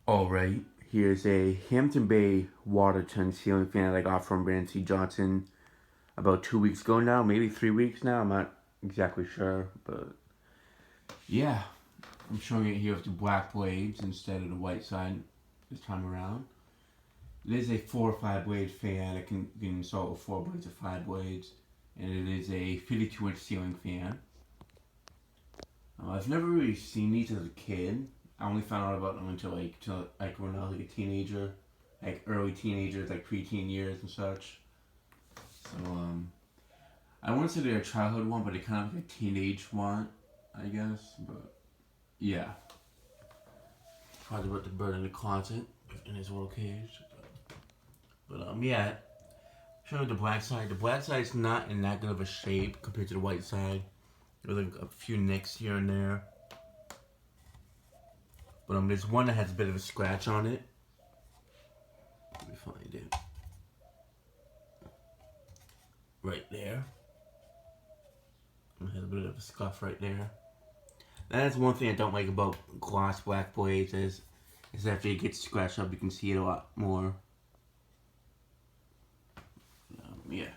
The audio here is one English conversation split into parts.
Alright, here's a Hampton Bay Waterton ceiling fan that I got from Rancy Johnson about 2 weeks ago now, maybe 3 weeks now, I'm not exactly sure, but yeah, I'm showing it here with the black blades instead of the white side this time around. It is a 4 or 5 blade fan. It can be installed with 4 blades or 5 blades, and it is a 52-inch ceiling fan. I've never really seen these as a kid. I only found out about them until when I was like a teenager, like early teenagers, like preteen years and such. So I wouldn't say they're a childhood one, but they're kind of like a teenage one, I guess. But yeah, probably about the bird in the closet in his little cage. But yeah, showing the black side. The black side is not in that good of a shape compared to the white side. There's like a few nicks here and there. But there's one that has a bit of a scratch on it. Let me find it. Right there. It has a bit of a scuff right there. That's one thing I don't like about gloss black blades is that if it gets scratched up, you can see it a lot more. Yeah.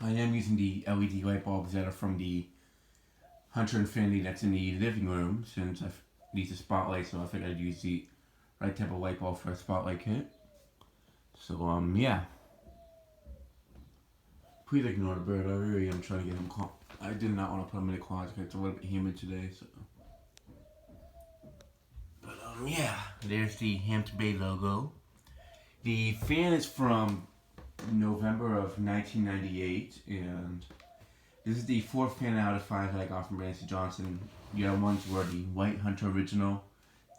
I am using the LED light bulbs that are from the Hunter Infinity that's in the living room since I need a spotlight, so I figured I'd use the right type of light bulb for a spotlight kit. So, yeah. Please ignore the bird. I really am trying to get him calm. I did not want to put him in the closet because it's a little bit humid today, so. But, yeah. There's the Hampton Bay logo. The fan is from November of 1998, and this is the 4th fan out of 5 that I got from Rancy Johnson. The other ones were the white Hunter original,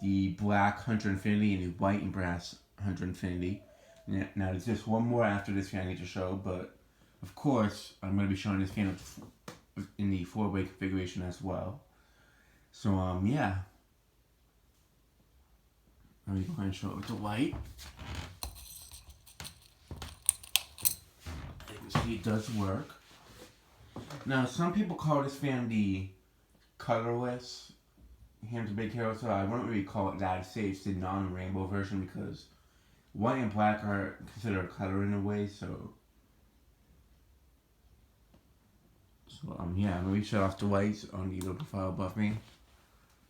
the black Hunter Infinity, and the white and brass Hunter Infinity. Now there's just one more after this fan I need to show, but of course I'm going to be showing this fan in the 4-way configuration as well. So yeah. Let me go ahead and show it with the light. You can see it does work. Now, some people call this fan the colorless Hampton Bay carousel. I wouldn't really call it that. I'd say it's the non-rainbow version because white and black are considered a color in a way. So yeah, I'm going to shut off the lights on the little profile above me.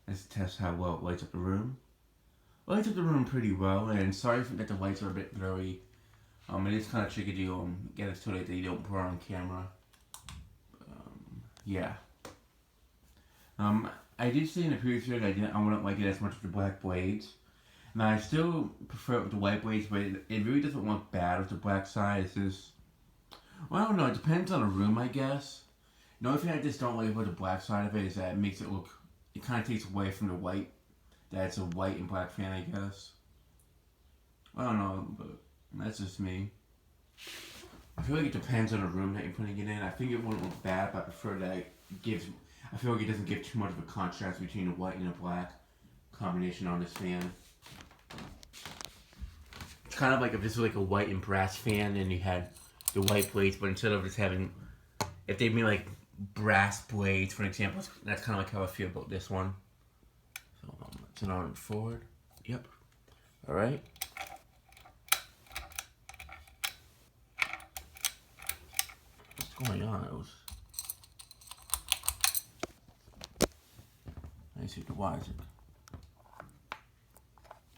Let's test how well it lights up the room. It lights up the room pretty well, and sorry that the lights are a bit blurry. It is kind of tricky to get it so that you don't put it on camera. Yeah. I did say in the previous video I wouldn't like it as much with the black blades. Now I still prefer it with the white blades, but it really doesn't look bad with the black side. It's just, well, I don't know. It depends on the room, I guess. The only thing I just don't like about the black side of it is that it makes it look. It kind of takes away from the white. That it's a white and black fan, I guess. I don't know, but that's just me. I feel like it depends on the room that you're putting it in. I think it wouldn't look bad, but I prefer that it gives. I feel like it doesn't give too much of a contrast between the white and the black combination on this fan. It's kind of like if this was like a white and brass fan and you had the white blades, but instead of just having, if they made like brass blades, for example, that's kind of like how I feel about this one. So let's turn on it forward. Yep. All right. What's going on? I see the wires.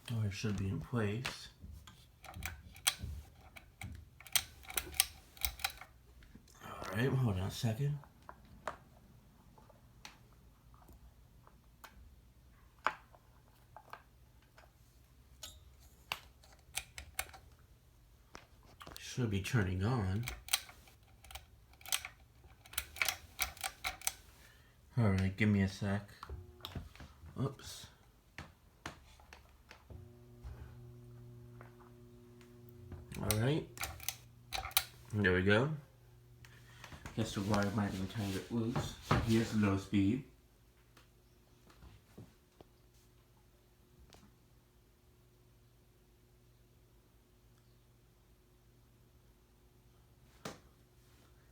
Door should be in place. Alright, hold on a second. Should be turning on. Alright, give me a sec. Oops. Alright. There we go. Guess the wire might be a tiny bit loose. So here's the low speed.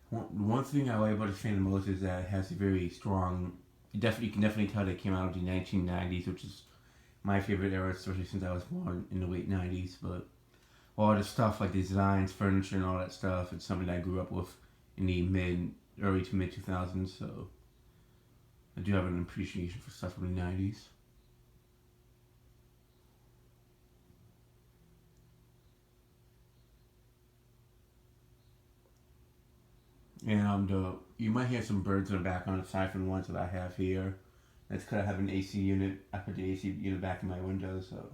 One thing I like about this fan the most is that it has a very strong. You can definitely tell that it came out of the 1990s, which is my favorite era, especially since I was born in the late 90s. But all the stuff like designs, furniture, and all that stuff, it's something that I grew up with in the early to mid 2000s. So I do have an appreciation for stuff from the 90s. And you might hear some birds in the background aside from the ones that I have here. That's because I have an AC unit. I put the AC unit back in my window, so.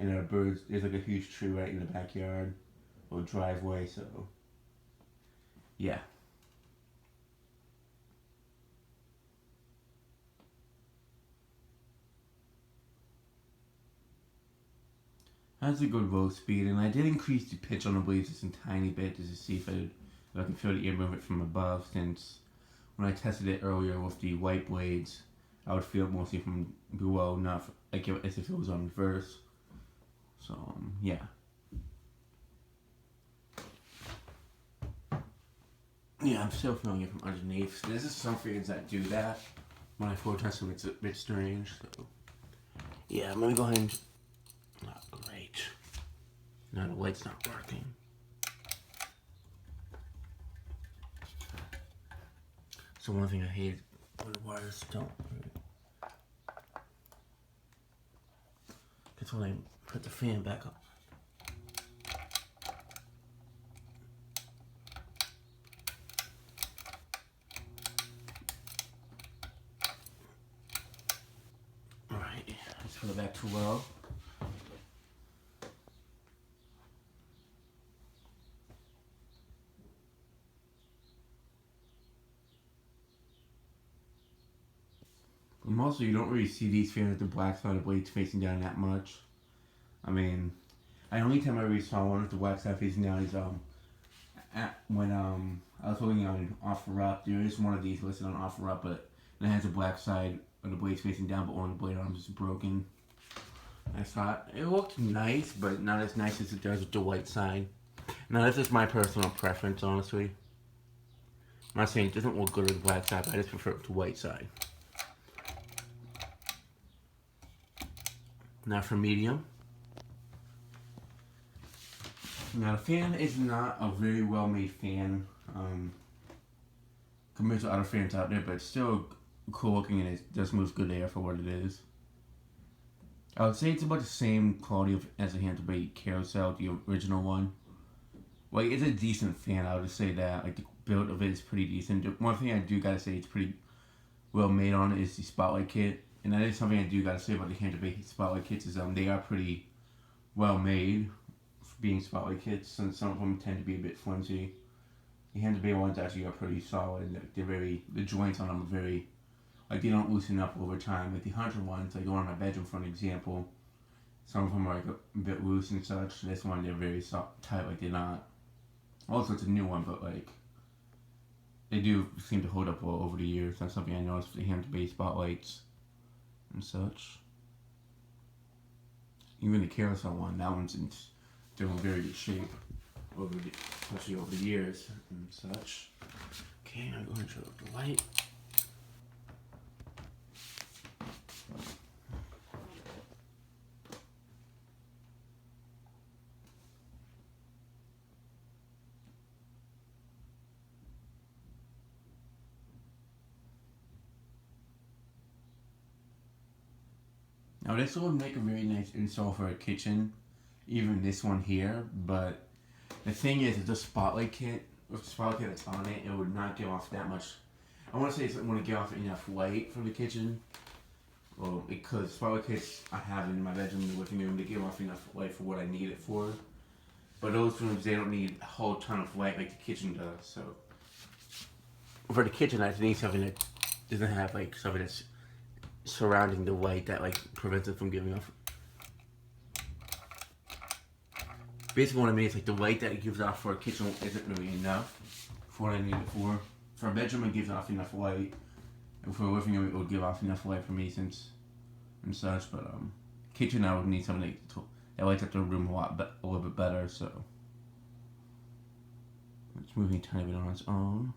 And there are birds. There's like a huge tree right in the backyard or driveway, so. Yeah. That's a good roll speed, and I did increase the pitch on the blades just a tiny bit just to see if I can feel the air movement from above, since when I tested it earlier with the white blades, I would feel it mostly from below, not like as if it was on reverse. So, yeah. Yeah, I'm still feeling it from underneath. There's just some fans that do that. When I floor test them, it's a bit strange, so. Yeah, I'm gonna go ahead and. Oh, great. Now the light's not working. So one thing I hate when the wires don't. That's when I put the fan back up. Alright, let's put it back to low. But mostly you don't really see these fans with the black side of the blades facing down that much. I mean, the only time I really saw one with the black side facing down is when I was looking on OfferUp. There is one of these listed on OfferUp, but it has a black side of the blades facing down, but one of the blade arms is broken. I thought it looked nice, but not as nice as it does with the white side. Now this is my personal preference, honestly. I'm not saying it doesn't look good with the black side, but I just prefer it with the white side. Now for medium. Now the fan is not a very well made fan compared to other fans out there, but it's still cool looking and it does move good air for what it is. I would say it's about the same quality as the Hampton Bay Carousel, the original one. Like, it's a decent fan, I would just say that. Like, the build of it is pretty decent. One thing I do gotta say it's pretty well made on is the spotlight kit. And that is something I do gotta say about the Hampton Bay spotlight kits is they are pretty well made for being spotlight kits, and some of them tend to be a bit flimsy. The Hampton Bay ones actually are pretty solid. The joints on them are very, like, they don't loosen up over time. Like the Hunter ones, like the one in my bedroom for an example, some of them are like a bit loose and such. This one, they're very tight, like they're not. Also, it's a new one, but like, they do seem to hold up well over the years. That's something I noticed with the Hampton Bay spotlights and such. Even the Carousel one, that one's still in very good shape, especially over the years and such. Okay, I'm going to show the light. Now this would make a very nice install for a kitchen, even this one here, but the thing is, the spotlight kit, with the spotlight kit that's on it, it would not give off that much. I want to say it wouldn't give off enough light from the kitchen. Well, because spotlight kits I have in my bedroom and the living room, they give off enough light for what I need it for. But those rooms, they don't need a whole ton of light like the kitchen does, so. For the kitchen, I need something that doesn't have like something that's surrounding the light that like prevents it from giving off. Basically what I mean is like the light that it gives off for a kitchen isn't really enough for what I need it for. For a bedroom it gives off enough light, and for a living room it would give off enough light for me since and such, but kitchen I would need something that lights up the room a little bit better, so it's moving a tiny bit on its own.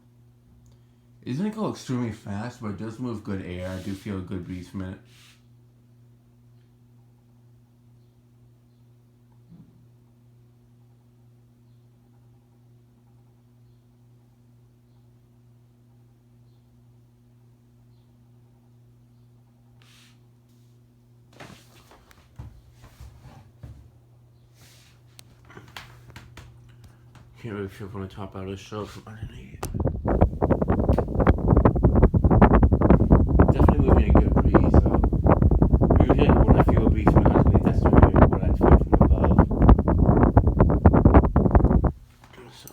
It doesn't go extremely fast, but it does move good air. I do feel a good breeze from it. Can't really feel from the top out of the show from underneath. Definitely moving a good breeze, so usually when I feel a breeze from underneath, that's really what I feel from above. So,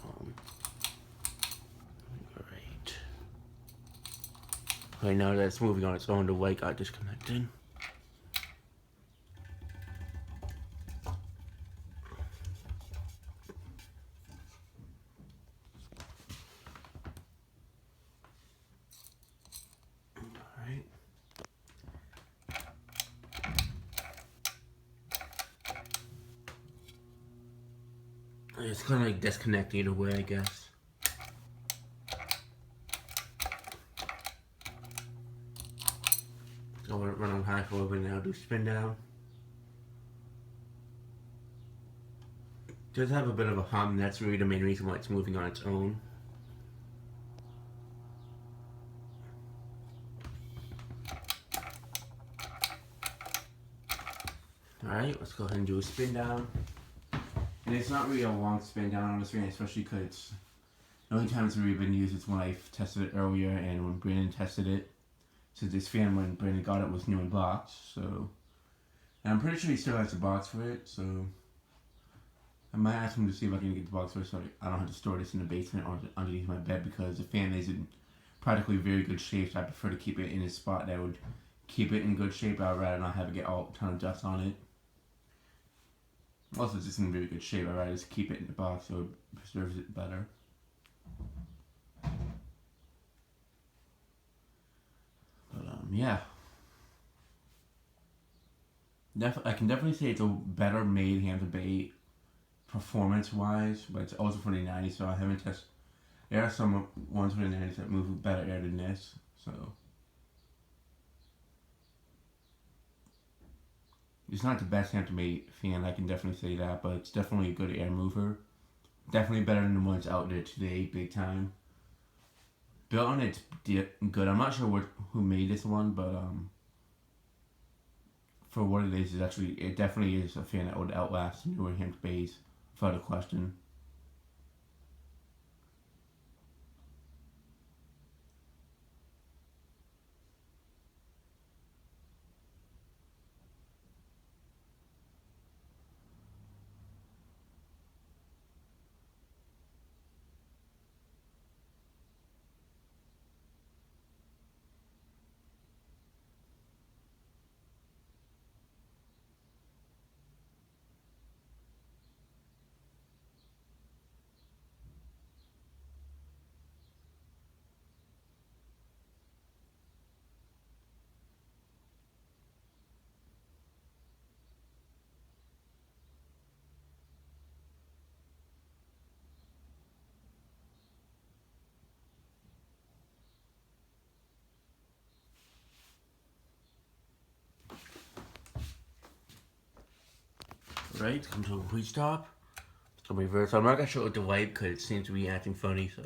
great. Right now that it's moving on its own, the light got disconnected. Alright. It's kind of like disconnecting either way, I guess. So I'm going to run on high for a little bit now, do spin down. It does have a bit of a hum, and that's really the main reason why it's moving on its own. Alright, let's go ahead and do a spin down. And it's not really a long spin down on this fan, especially because it's the only time it's really been used is when I tested it earlier and when Brandon tested it. So this fan, when Brandon got it, was new in box. So, and I'm pretty sure he still has the box for it. So I might ask him to see if I can get the box for it so I don't have to store this in the basement or underneath my bed, because the fan is in practically very good shape. So I prefer to keep it in a spot that would keep it in good shape. I'd rather not have it get a ton of dust on it. Also, it's just in very good shape. I'd rather just keep it in the box so it preserves it better. But yeah. I can definitely say it's a better made Hampton Bay performance-wise, but it's also for the 90s, so I haven't tested. There are some ones for the 90s that move better air than this, so. It's not the best Hampton Bay fan, I can definitely say that, but it's definitely a good air mover. Definitely better than the ones out there today, big time. Built on it's good. I'm not sure who made this one, but for what it is, it definitely is a fan that would outlast newer Hampton Bays, without a question. Right, come to a complete stop. It's gonna reverse. I'm not gonna show it with the wipe because it seems to be acting funny, so.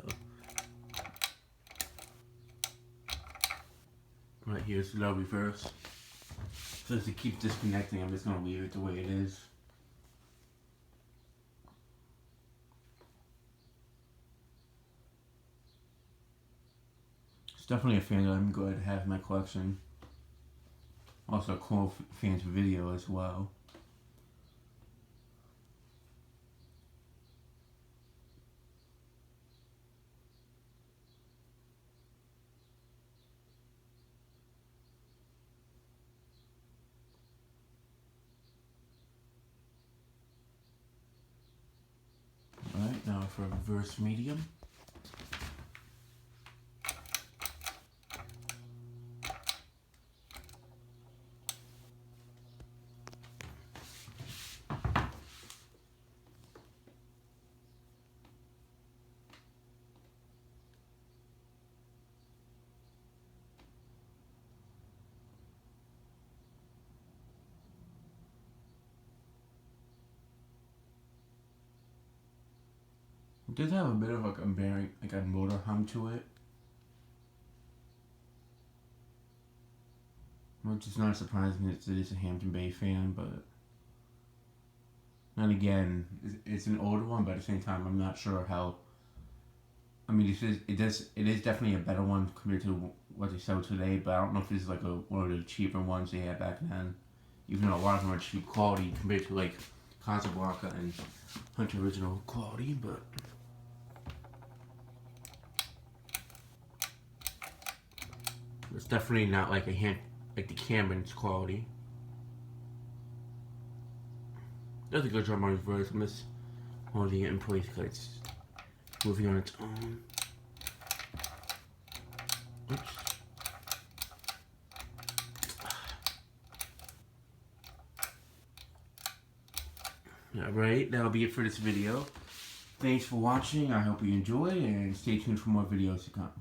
Right here's the reverse. So as it keeps disconnecting, I'm just gonna leave it the way it is. It's definitely a fan that I'm glad to have in my collection. Also a cool fan's video as well. Alright, now for reverse medium. It does have a bit of like a bearing, like a motor hum to it, which is not surprising. It is a Hampton Bay fan, but And again, it's an older one, but at the same time, I'm not sure how. I mean, it is definitely a better one compared to what they sell today. But I don't know if this is like one of the cheaper ones they had back then. Even though a lot of them are cheap quality compared to like Casablanca and Hunter Original quality, but it's definitely not like like the Cameron's quality. Does a good job on his voice. I miss holding it in place because it's moving on its own. Oops. Alright, that'll be it for this video. Thanks for watching. I hope you enjoy and stay tuned for more videos to come.